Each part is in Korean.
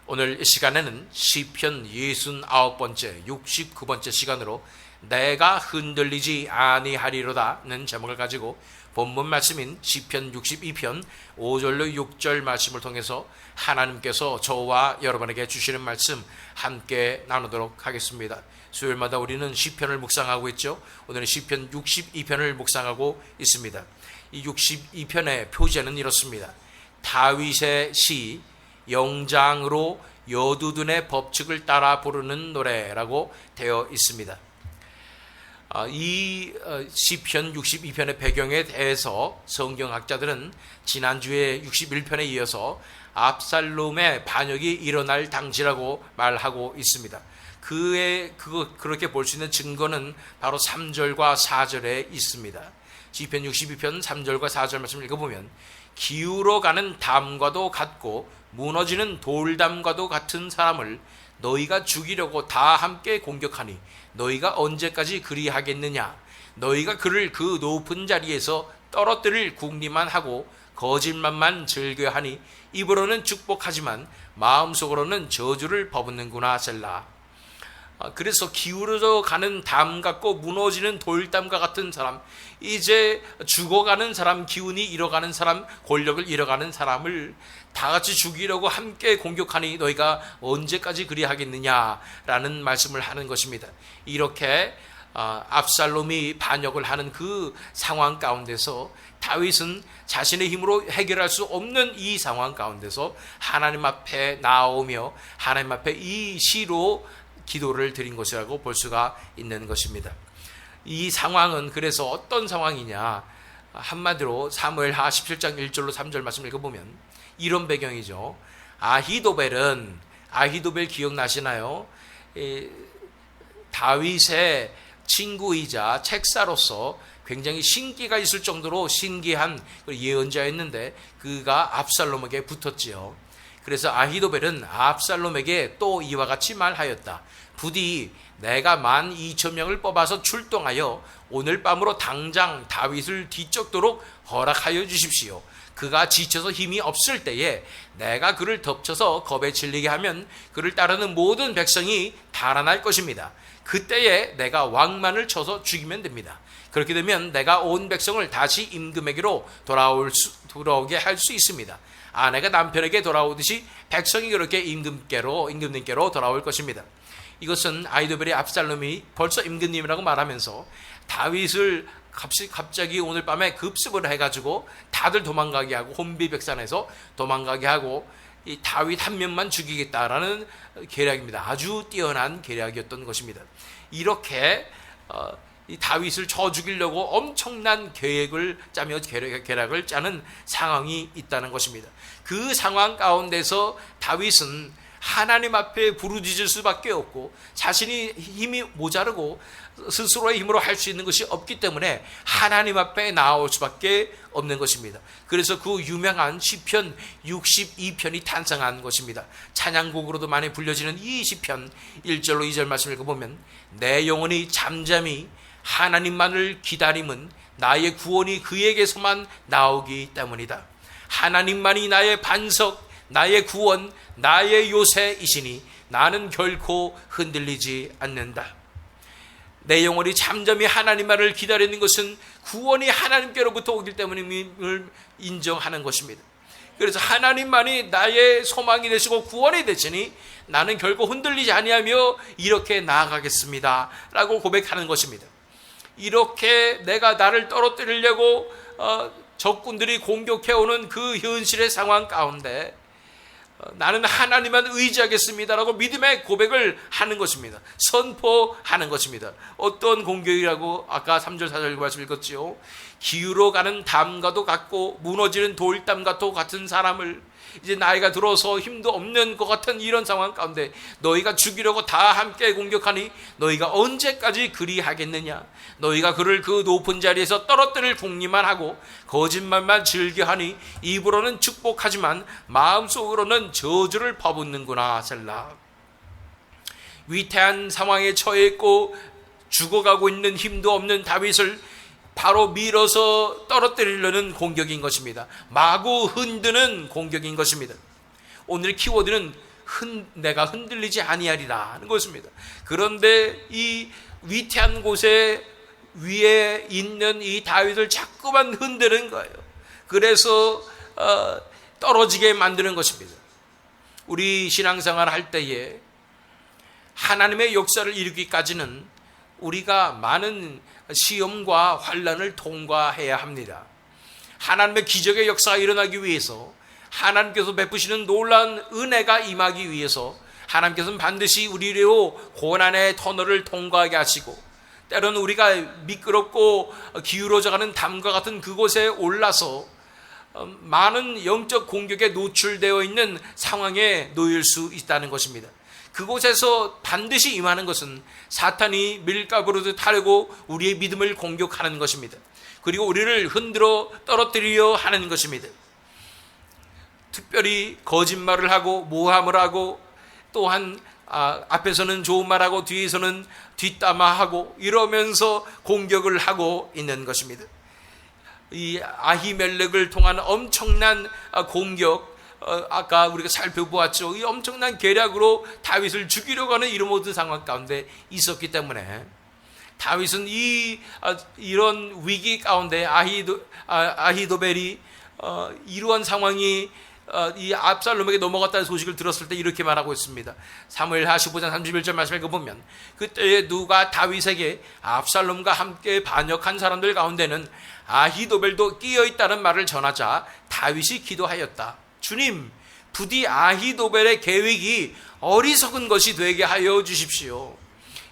오늘 이 시간에는 시편 69번째 69번째 시간으로 내가 흔들리지 아니하리로다는 제목을 가지고 본문 말씀인 시편 62편 5절로 6절 말씀을 통해서 하나님께서 저와 여러분에게 주시는 말씀 함께 나누도록 하겠습니다. 수요일마다 우리는 시편을 묵상하고 있죠. 오늘은 시편 62편을 묵상하고 있습니다. 이 62편의 표제는 이렇습니다. 다윗의 시 영장으로 여두둔의 법칙을 따라 부르는 노래라고 되어 있습니다. 이 시편 62편의 배경에 대해서 성경학자들은 지난주에 61편에 이어서 압살롬의 반역이 일어날 당시라고 말하고 있습니다. 그렇게 볼 수 있는 증거는 바로 3절과 4절에 있습니다. 시편 62편 3절과 4절 말씀을 읽어보면 기울어가는 담과도 같고 무너지는 돌담과도 같은 사람을 너희가 죽이려고 다 함께 공격하니 너희가 언제까지 그리하겠느냐. 너희가 그를 그 높은 자리에서 떨어뜨릴 궁리만 하고 거짓말만 즐겨하니 입으로는 축복하지만 마음속으로는 저주를 퍼붓는구나. 셀라. 그래서 기울어져 가는 담 같고 무너지는 돌담과 같은 사람, 이제 죽어가는 사람, 기운이 잃어가는 사람, 권력을 잃어가는 사람을 다 같이 죽이려고 함께 공격하니 너희가 언제까지 그리하겠느냐라는 말씀을 하는 것입니다. 이렇게 압살롬이 반역을 하는 그 상황 가운데서 다윗은 자신의 힘으로 해결할 수 없는 이 상황 가운데서 하나님 앞에 나오며 하나님 앞에 이 시로 기도를 드린 것이라고 볼 수가 있는 것입니다. 이 상황은 그래서 어떤 상황이냐, 한마디로 사무엘하 17장 1절로 3절 말씀 읽어보면 이런 배경이죠. 아히도벨 기억나시나요? 다윗의 친구이자 책사로서 굉장히 신기가 있을 정도로 신기한 예언자였는데 그가 압살롬에게 붙었지요. 그래서 아히도벨은 압살롬에게 또 이와 같이 말하였다. 부디 내가 12,000명을 뽑아서 출동하여 오늘 밤으로 당장 다윗을 뒤쫓도록 허락하여 주십시오. 그가 지쳐서 힘이 없을 때에 내가 그를 덮쳐서 겁에 질리게 하면 그를 따르는 모든 백성이 달아날 것입니다. 그때에 내가 왕만을 쳐서 죽이면 됩니다. 그렇게 되면 내가 온 백성을 다시 임금에게로 돌아오게 할 수 있습니다. 아내가 남편에게 돌아오듯이 백성이 그렇게 임금님께로 돌아올 것입니다. 이것은 아히도벨이 압살롬이 벌써 임금님이라고 말하면서 다윗을 갑자기 오늘 밤에 급습을 해가지고 다들 도망가게 하고 혼비백산해서 도망가게 하고 이 다윗 한 명만 죽이겠다라는 계략입니다. 아주 뛰어난 계략이었던 것입니다. 이렇게 이 다윗을 쳐 죽이려고 엄청난 계획을 짜며 계략을 짜는 상황이 있다는 것입니다. 그 상황 가운데서 다윗은 하나님 앞에 부르짖을 수밖에 없고 자신이 힘이 모자르고 스스로의 힘으로 할 수 있는 것이 없기 때문에 하나님 앞에 나올 수밖에 없는 것입니다. 그래서 그 유명한 시편 62편이 탄생한 것입니다. 찬양곡으로도 많이 불려지는 이 시편 1절로 2절 말씀을 읽어보면 내 영혼이 잠잠히 하나님만을 기다림은 나의 구원이 그에게서만 나오기 때문이다. 하나님만이 나의 반석, 나의 구원, 나의 요새이시니 나는 결코 흔들리지 않는다. 내 영혼이 잠잠히 하나님만을 기다리는 것은 구원이 하나님께로부터 오기 때문임을 인정하는 것입니다. 그래서 하나님만이 나의 소망이 되시고 구원이 되시니 나는 결코 흔들리지 아니하며 이렇게 나아가겠습니다 라고 고백하는 것입니다. 이렇게 내가 나를 떨어뜨리려고 적군들이 공격해오는 그 현실의 상황 가운데 나는 하나님만 의지하겠습니다라고 믿음의 고백을 하는 것입니다. 선포하는 것입니다. 어떤 공격이라고 아까 3절 4절 말씀 읽었지요. 기울어가는 담과도 같고 무너지는 돌담과도 같은 사람을, 이제 나이가 들어서 힘도 없는 것 같은 이런 상황 가운데 너희가 죽이려고 다 함께 공격하니 너희가 언제까지 그리하겠느냐. 너희가 그를 그 높은 자리에서 떨어뜨릴 궁리만 하고 거짓말만 즐겨하니 입으로는 축복하지만 마음속으로는 저주를 퍼붓는구나. 셀라. 위태한 상황에 처해 있고 죽어가고 있는 힘도 없는 다윗을 바로 밀어서 떨어뜨리려는 공격인 것입니다. 마구 흔드는 공격인 것입니다. 오늘 키워드는 내가 흔들리지 아니하리라 하는 것입니다. 그런데 이 위태한 곳에 위에 있는 이 다윗을 자꾸만 흔드는 거예요. 그래서 떨어지게 만드는 것입니다. 우리 신앙생활 할 때에 하나님의 역사를 이루기까지는 우리가 많은 시험과 환난을 통과해야 합니다. 하나님의 기적의 역사가 일어나기 위해서, 하나님께서 베푸시는 놀라운 은혜가 임하기 위해서 하나님께서는 반드시 우리로 고난의 터널을 통과하게 하시고, 때로는 우리가 미끄럽고 기울어져가는 담과 같은 그곳에 올라서 많은 영적 공격에 노출되어 있는 상황에 놓일 수 있다는 것입니다. 그곳에서 반드시 임하는 것은 사탄이 밀가부르듯 타려고 우리의 믿음을 공격하는 것입니다. 그리고 우리를 흔들어 떨어뜨리려 하는 것입니다. 특별히 거짓말을 하고 모함을 하고, 또한 앞에서는 좋은 말하고 뒤에서는 뒷담화하고 이러면서 공격을 하고 있는 것입니다. 이 아히멜렉을 통한 엄청난 공격, 아까 우리가 살펴보았죠. 이 엄청난 계략으로 다윗을 죽이려고 하는 이런 모든 상황 가운데 있었기 때문에 다윗은 이런 위기 가운데 아히도벨이 이러한 상황이 이 압살롬에게 넘어갔다는 소식을 들었을 때 이렇게 말하고 있습니다. 사무엘하 15장 31절 말씀을 읽어보면, 그때 누가 다윗에게 압살롬과 함께 반역한 사람들 가운데는 아히도벨도 끼어있다는 말을 전하자 다윗이 기도하였다. 주님, 부디 아히도벨의 계획이 어리석은 것이 되게 하여 주십시오.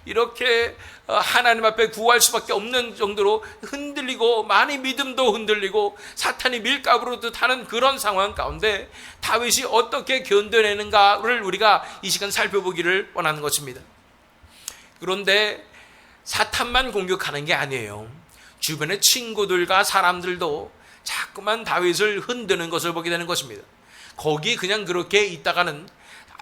이렇게 하나님 앞에 구할 수밖에 없는 정도로 흔들리고, 많이 믿음도 흔들리고 사탄이 밀가부르듯 하는 그런 상황 가운데 다윗이 어떻게 견뎌내는가를 우리가 이 시간 살펴보기를 원하는 것입니다. 그런데 사탄만 공격하는 게 아니에요. 주변의 친구들과 사람들도 자꾸만 다윗을 흔드는 것을 보게 되는 것입니다. 거기 그냥 그렇게 있다가는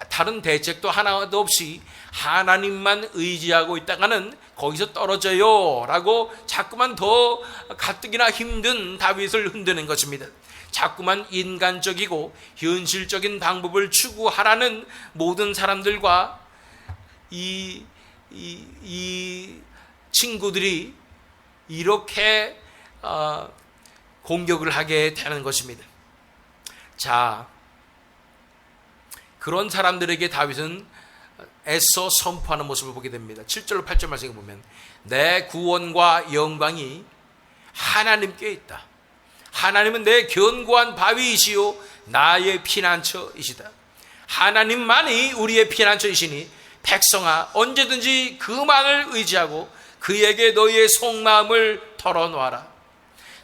다른 대책도 하나도 없이 하나님만 의지하고 있다가는 거기서 떨어져요 라고 자꾸만 더 가뜩이나 힘든 다윗을 흔드는 것입니다. 자꾸만 인간적이고 현실적인 방법을 추구하라는 모든 사람들과 이 친구들이 이렇게 공격을 하게 되는 것입니다. 자, 그런 사람들에게 다윗은 애써 선포하는 모습을 보게 됩니다. 7절로 8절 말씀에 보면, 내 구원과 영광이 하나님께 있다. 하나님은 내 견고한 바위이시요 나의 피난처이시다. 하나님만이 우리의 피난처이시니 백성아, 언제든지 그만을 의지하고 그에게 너희의 속마음을 털어놓아라.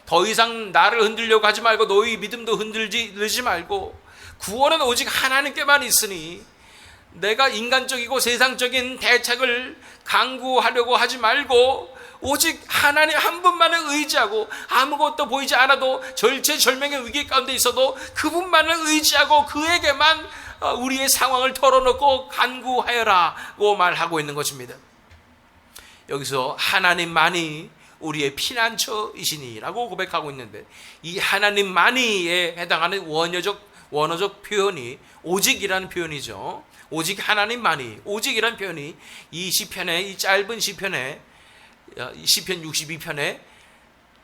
더 이상 나를 흔들려고 하지 말고 너희 믿음도 흔들지 말고, 구원은 오직 하나님께만 있으니 내가 인간적이고 세상적인 대책을 강구하려고 하지 말고 오직 하나님 한 분만을 의지하고, 아무것도 보이지 않아도 절체절명의 위기 가운데 있어도 그분만을 의지하고 그에게만 우리의 상황을 털어놓고 간구하여라고 말하고 있는 것입니다. 여기서 하나님만이 우리의 피난처이시니라고 고백하고 있는데, 이 하나님만이에 해당하는 원어적 표현이 오직이라는 표현이죠. 오직 하나님만이, 오직이라는 표현이 이 시편에, 이 짧은 시편에, 시편 62편에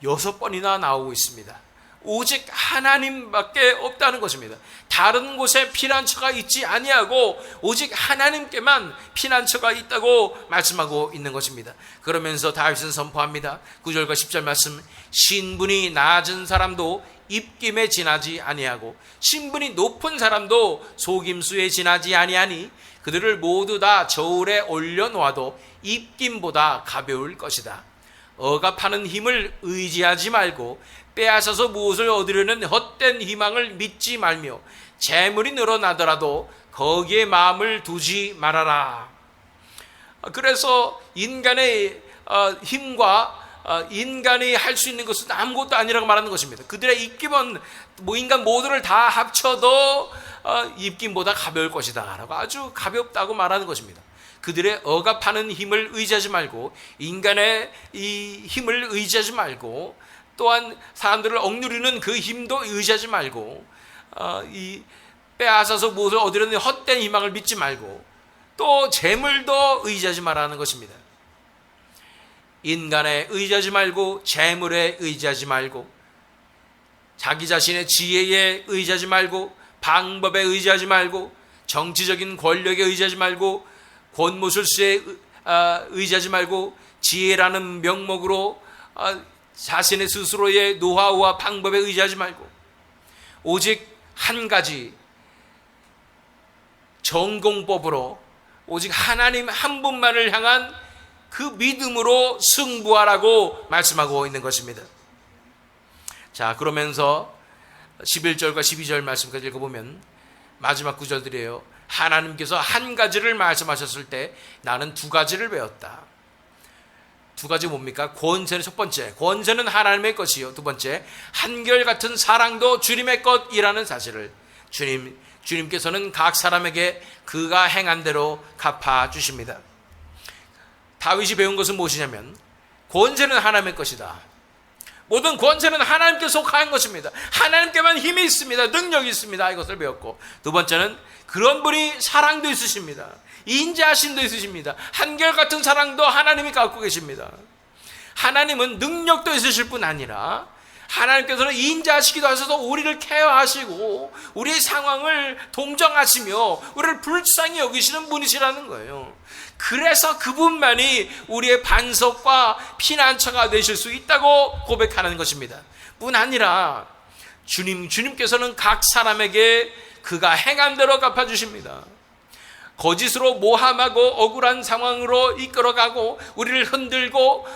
6번이나 나오고 있습니다. 오직 하나님밖에 없다는 것입니다. 다른 곳에 피난처가 있지 아니하고 오직 하나님께만 피난처가 있다고 말씀하고 있는 것입니다. 그러면서 다윗은 선포합니다. 9절과 10절 말씀, 신분이 낮은 사람도 입김에 지나지 아니하고 신분이 높은 사람도 속임수에 지나지 아니하니 그들을 모두 다 저울에 올려놓아도 입김보다 가벼울 것이다. 억압하는 힘을 의지하지 말고 빼앗아서 무엇을 얻으려는 헛된 희망을 믿지 말며 재물이 늘어나더라도 거기에 마음을 두지 말아라. 그래서 인간의 힘과 인간이 할 수 있는 것은 아무것도 아니라고 말하는 것입니다. 그들의 입김은 인간 모두를 다 합쳐도 입김보다 가벼울 것이다 라고 아주 가볍다고 말하는 것입니다. 그들의 억압하는 힘을 의지하지 말고, 인간의 이 힘을 의지하지 말고, 또한 사람들을 억누르는 그 힘도 의지하지 말고, 빼앗아서 무엇을 얻으려는 헛된 희망을 믿지 말고 또 재물도 의지하지 말라는 것입니다. 인간에 의지하지 말고 재물에 의지하지 말고 자기 자신의 지혜에 의지하지 말고 방법에 의지하지 말고 정치적인 권력에 의지하지 말고 권모술수에 의지하지 말고 지혜라는 명목으로 자신의 스스로의 노하우와 방법에 의지하지 말고 오직 한 가지 전공법으로 오직 하나님 한 분만을 향한 그 믿음으로 승부하라고 말씀하고 있는 것입니다. 자, 그러면서 11절과 12절 말씀까지 읽어보면 마지막 구절들이에요. 하나님께서 한 가지를 말씀하셨을 때 나는 두 가지를 배웠다. 두 가지 뭡니까? 권세는 첫 번째, 권세는 하나님의 것이요. 두 번째, 한결같은 사랑도 주님의 것이라는 사실을 주님께서는 각 사람에게 그가 행한 대로 갚아주십니다. 다윗이 배운 것은 무엇이냐면 권세는 하나님의 것이다. 모든 권세는 하나님께 속한 것입니다. 하나님께만 힘이 있습니다. 능력이 있습니다. 이것을 배웠고, 두 번째는 그런 분이 사랑도 있으십니다. 인자하심도 있으십니다. 한결같은 사랑도 하나님이 갖고 계십니다. 하나님은 능력도 있으실 뿐 아니라 하나님께서는 인자하시기도 하셔서 우리를 케어하시고 우리의 상황을 동정하시며 우리를 불쌍히 여기시는 분이시라는 거예요. 그래서 그분만이 우리의 반석과 피난처가 되실 수 있다고 고백하는 것입니다. 뿐 아니라 주님께서는 각 사람에게 그가 행한 대로 갚아주십니다. 거짓으로 모함하고 억울한 상황으로 이끌어가고 우리를 흔들고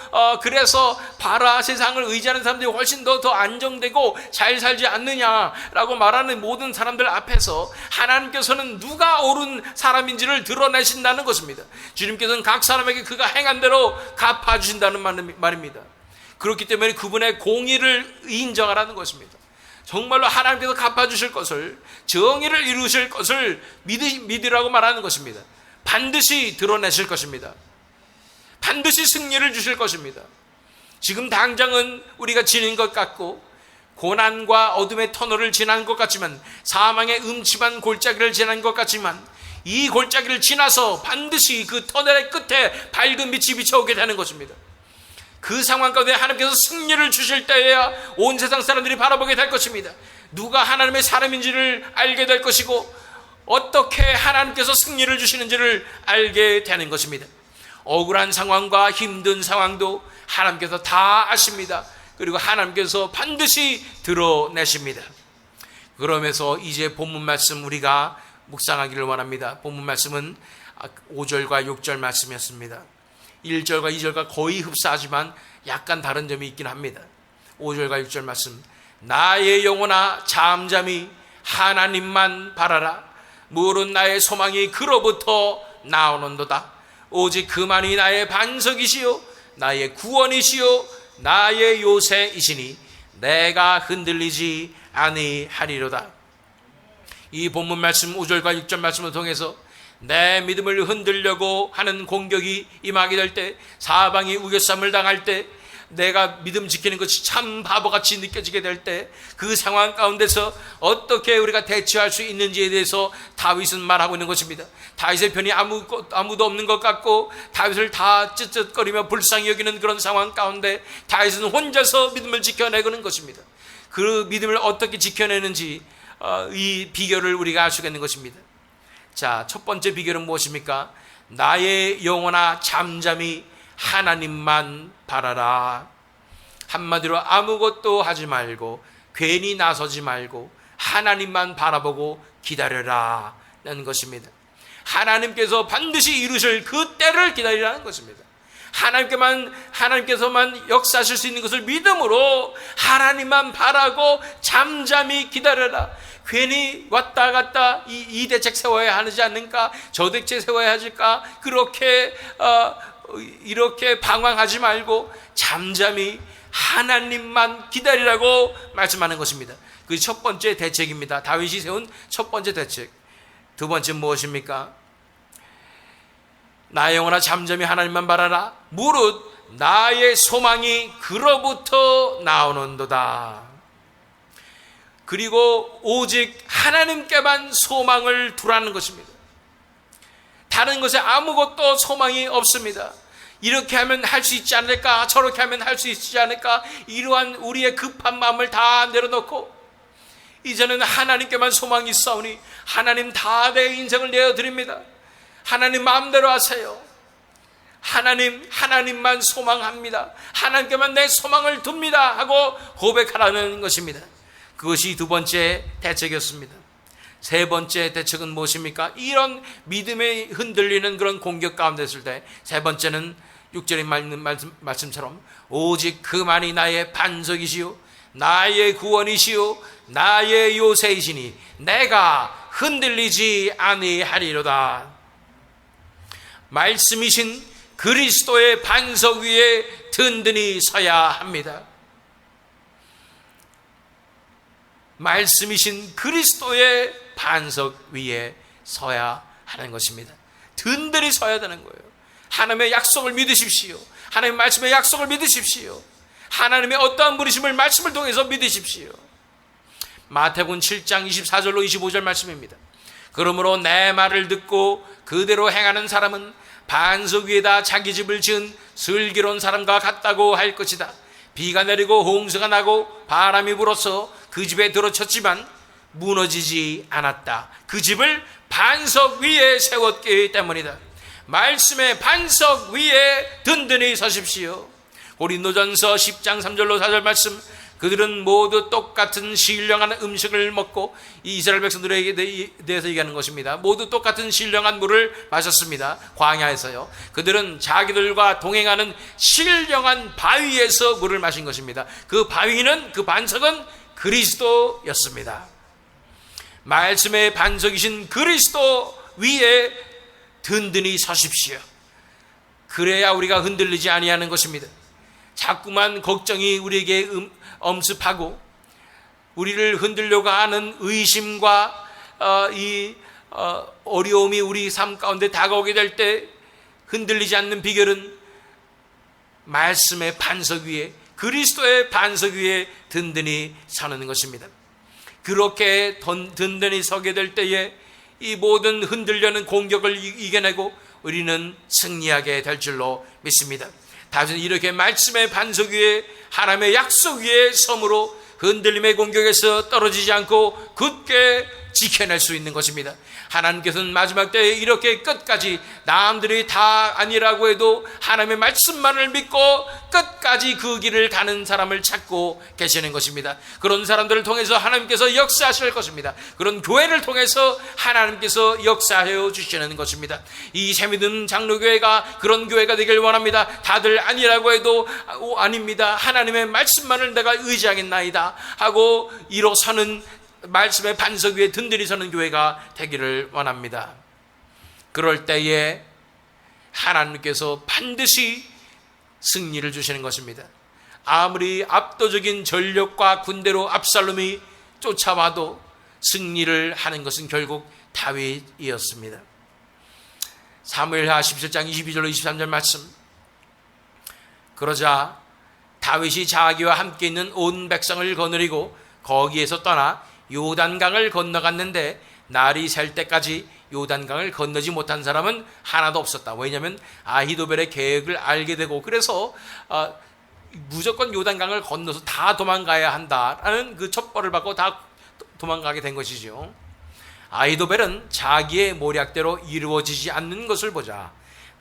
그래서 봐라 세상을 의지하는 사람들이 훨씬 더 안정되고 잘 살지 않느냐라고 말하는 모든 사람들 앞에서 하나님께서는 누가 옳은 사람인지를 드러내신다는 것입니다. 주님께서는 각 사람에게 그가 행한 대로 갚아주신다는 말입니다. 그렇기 때문에 그분의 공의를 인정하라는 것입니다. 정말로 하나님께서 갚아주실 것을, 정의를 이루실 것을 믿으라고 말하는 것입니다. 반드시 드러내실 것입니다. 반드시 승리를 주실 것입니다. 지금 당장은 우리가 지닌 것 같고 고난과 어둠의 터널을 지난 것 같지만, 사망의 음침한 골짜기를 지난 것 같지만, 이 골짜기를 지나서 반드시 그 터널의 끝에 밝은 빛이 비춰오게 되는 것입니다. 그 상황 가운데 하나님께서 승리를 주실 때에야 온 세상 사람들이 바라보게 될 것입니다. 누가 하나님의 사람인지를 알게 될 것이고 어떻게 하나님께서 승리를 주시는지를 알게 되는 것입니다. 억울한 상황과 힘든 상황도 하나님께서 다 아십니다. 그리고 하나님께서 반드시 드러내십니다. 그러면서 이제 본문 말씀 우리가 묵상하기를 원합니다. 본문 말씀은 5절과 6절 말씀이었습니다. 1절과 2절과 거의 흡사하지만 약간 다른 점이 있긴 합니다. 5절과 6절 말씀, 나의 영혼아 잠잠히 하나님만 바라라. 무릇 나의 소망이 그로부터 나오는도다. 오직 그만이 나의 반석이시요 나의 구원이시요 나의 요새이시니 내가 흔들리지 아니하리로다. 이 본문 말씀 5절과 6절 말씀을 통해서 내 믿음을 흔들려고 하는 공격이 임하게 될 때, 사방이 우겨쌈을 당할 때, 내가 믿음 지키는 것이 참 바보같이 느껴지게 될 때, 그 상황 가운데서 어떻게 우리가 대처할 수 있는지에 대해서 다윗은 말하고 있는 것입니다. 다윗의 편이 아무도 없는 것 같고 다윗을 다 쯧쯧거리며 불쌍히 여기는 그런 상황 가운데 다윗은 혼자서 믿음을 지켜내고는 것입니다. 그 믿음을 어떻게 지켜내는지 이 비결을 우리가 알 수 있는 것입니다. 자, 첫 번째 비결은 무엇입니까? 나의 영혼아 잠잠히 하나님만 바라라. 한마디로 아무것도 하지 말고 괜히 나서지 말고 하나님만 바라보고 기다려라 라는 것입니다. 하나님께서 반드시 이루실 그 때를 기다리라는 것입니다. 하나님께서만 역사하실 수 있는 것을 믿음으로 하나님만 바라고 잠잠히 기다려라. 괜히 왔다 갔다 이 대책 세워야 하지 않는가, 저 대책 세워야 하실까, 그렇게 이렇게 방황하지 말고 잠잠히 하나님만 기다리라고 말씀하는 것입니다. 그 첫 번째 대책입니다. 다윗이 세운 첫 번째 대책. 두 번째는 무엇입니까? 나의 영혼아 잠잠히 하나님만 바라라. 무릇 나의 소망이 그로부터 나오는도다. 그리고 오직 하나님께만 소망을 두라는 것입니다. 다른 것에 아무것도 소망이 없습니다. 이렇게 하면 할 수 있지 않을까, 저렇게 하면 할 수 있지 않을까, 이러한 우리의 급한 마음을 다 내려놓고 이제는 하나님께만 소망이 있사오니 하나님 다 내 인생을 내어드립니다. 하나님 마음대로 하세요. 하나님만 소망합니다. 하나님께만 내 소망을 둡니다 하고 고백하라는 것입니다. 그것이 두 번째 대책이었습니다. 세 번째 대책은 무엇입니까? 이런 믿음에 흔들리는 그런 공격 가운데 있을 때 세 번째는 6절에 말씀처럼 오직 그만이 나의 반석이시요 나의 구원이시요 나의 요새이시니 내가 흔들리지 아니하리로다. 말씀이신 그리스도의 반석 위에 든든히 서야 합니다. 말씀이신 그리스도의 반석 위에 서야 하는 것입니다. 든든히 서야 되는 거예요. 하나님의 약속을 믿으십시오. 하나님의 말씀의 약속을 믿으십시오. 하나님의 어떠한 부르심을 말씀을 통해서 믿으십시오. 마태복음 7장 24절로 25절 말씀입니다. 그러므로 내 말을 듣고 그대로 행하는 사람은 반석 위에다 자기 집을 지은 슬기로운 사람과 같다고 할 것이다. 비가 내리고 홍수가 나고 바람이 불어서 그 집에 들어쳤지만 무너지지 않았다. 그 집을 반석 위에 세웠기 때문이다. 말씀의 반석 위에 든든히 서십시오. 고린도전서 10장 3절로 4절 말씀, 그들은 모두 똑같은 신령한 음식을 먹고, 이 이스라엘 백성들에 대해서 얘기하는 것입니다. 모두 똑같은 신령한 물을 마셨습니다. 광야에서요. 그들은 자기들과 동행하는 신령한 바위에서 물을 마신 것입니다. 그 바위는, 그 반석은 그리스도였습니다. 말씀의 반석이신 그리스도 위에 든든히 서십시오. 그래야 우리가 흔들리지 아니하는 것입니다. 자꾸만 걱정이 우리에게 엄습하고 우리를 흔들려고 하는 의심과 어려움이 우리 삶 가운데 다가오게 될 때 흔들리지 않는 비결은 말씀의 반석 위에, 그리스도의 반석 위에 든든히 서는 것입니다. 그렇게 든든히 서게 될 때에 이 모든 흔들려는 공격을 이겨내고 우리는 승리하게 될 줄로 믿습니다. 다윗은 이렇게 말씀의 반석 위에, 하나님의 약속 위에 섬으로 흔들림의 공격에서 떨어지지 않고 굳게 지켜낼 수 있는 것입니다. 하나님께서는 마지막 때에 이렇게 끝까지 남들이 다 아니라고 해도 하나님의 말씀만을 믿고 끝까지 그 길을 가는 사람을 찾고 계시는 것입니다. 그런 사람들을 통해서 하나님께서 역사하실 것입니다. 그런 교회를 통해서 하나님께서 역사하여 주시는 것입니다. 이 새믿음 장로교회가 그런 교회가 되길 원합니다. 다들 아니라고 해도 아닙니다. 하나님의 말씀만을 내가 의지하겠나이다 하고 일어서는, 말씀의 반석 위에 든든히 서는 교회가 되기를 원합니다. 그럴 때에 하나님께서 반드시 승리를 주시는 것입니다. 아무리 압도적인 전력과 군대로 압살롬이 쫓아와도 승리를 하는 것은 결국 다윗이었습니다. 사무엘하 17장 22절로 23절 말씀, 그러자 다윗이 자기와 함께 있는 온 백성을 거느리고 거기에서 떠나 요단강을 건너갔는데 날이 셀 때까지 요단강을 건너지 못한 사람은 하나도 없었다. 왜냐하면 아히도벨의 계획을 알게 되고, 그래서 무조건 요단강을 건너서 다 도망가야 한다라는 그 첩보를 받고 다 도망가게 된 것이죠. 아히도벨은 자기의 모략대로 이루어지지 않는 것을 보자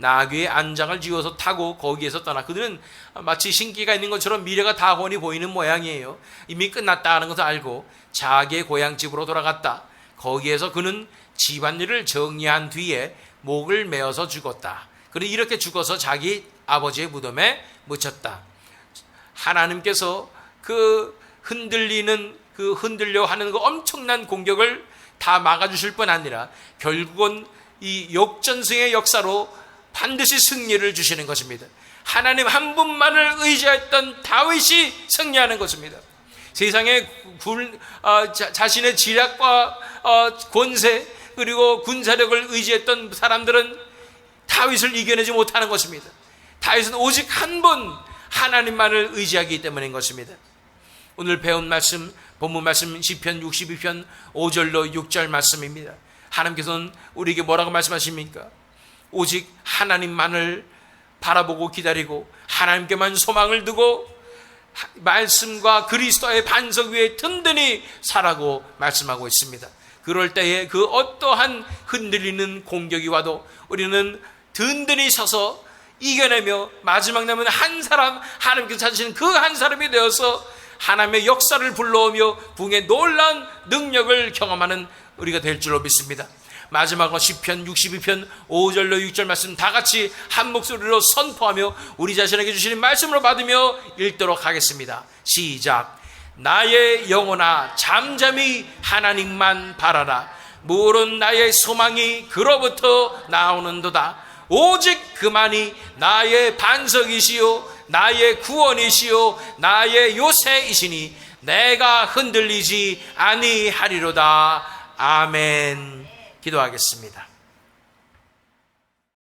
나귀의 안장을 지어서 타고 거기에서 떠나, 그들은 마치 신기가 있는 것처럼 미래가 다 훤히 보이는 모양이에요. 이미 끝났다는 것을 알고 자기의 고향집으로 돌아갔다. 거기에서 그는 집안일을 정리한 뒤에 목을 메어서 죽었다. 그리고 이렇게 죽어서 자기 아버지의 무덤에 묻혔다. 하나님께서 그 흔들려 하는 그 엄청난 공격을 다 막아주실 뿐 아니라 결국은 이 역전승의 역사로 반드시 승리를 주시는 것입니다. 하나님 한 분만을 의지했던 다윗이 승리하는 것입니다. 세상에 자신의 지략과 권세 그리고 군사력을 의지했던 사람들은 다윗을 이겨내지 못하는 것입니다. 다윗은 오직 한 분 하나님만을 의지하기 때문인 것입니다. 오늘 배운 말씀, 본문 말씀 시편 62편 5절로 6절 말씀입니다. 하나님께서는 우리에게 뭐라고 말씀하십니까? 오직 하나님만을 바라보고 기다리고 하나님께만 소망을 두고 말씀과 그리스도의 반석 위에 든든히 살라고 말씀하고 있습니다. 그럴 때에 그 어떠한 흔들리는 공격이 와도 우리는 든든히 서서 이겨내며 마지막 남은 한 사람, 하나님께서 찾으시는 그 한 사람이 되어서 하나님의 역사를 불러오며 부흥의 놀라운 능력을 경험하는 우리가 될 줄로 믿습니다. 마지막으로 시편 62편 5절로 6절 말씀 다 같이 한 목소리로 선포하며 우리 자신에게 주시는 말씀으로 받으며 읽도록 하겠습니다. 시작. 나의 영혼아 잠잠히 하나님만 바라라. 모든 나의 소망이 그로부터 나오는도다. 오직 그만이 나의 반석이시요 나의 구원이시요 나의 요새이시니 내가 흔들리지 아니하리로다. 아멘. 기도하겠습니다.